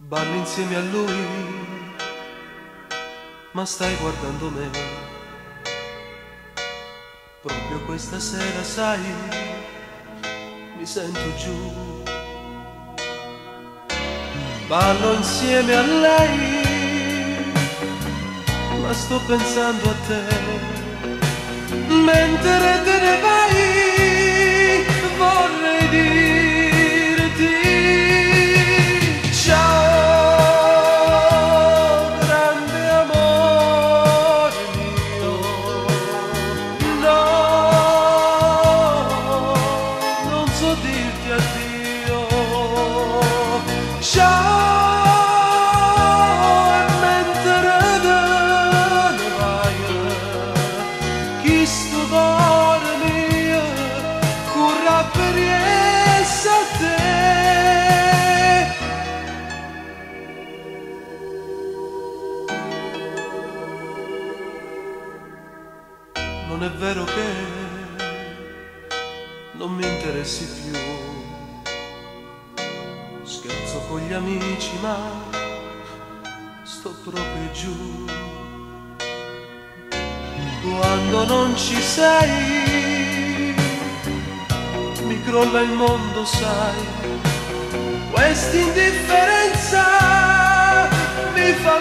balli insieme a lui, ma stai guardando me. Proprio questa sera, sai, mi sento giù. Ballo insieme a lei, ma sto pensando a te. Mentre te ne vai, vorrei dirti ciao, grande amore mio. No, non so dirti addio. Ciao. Non è vero che non mi interessi più, scherzo con gli amici ma sto proprio giù. Quando non ci sei mi crolla il mondo, sai, questa indifferenza mi fa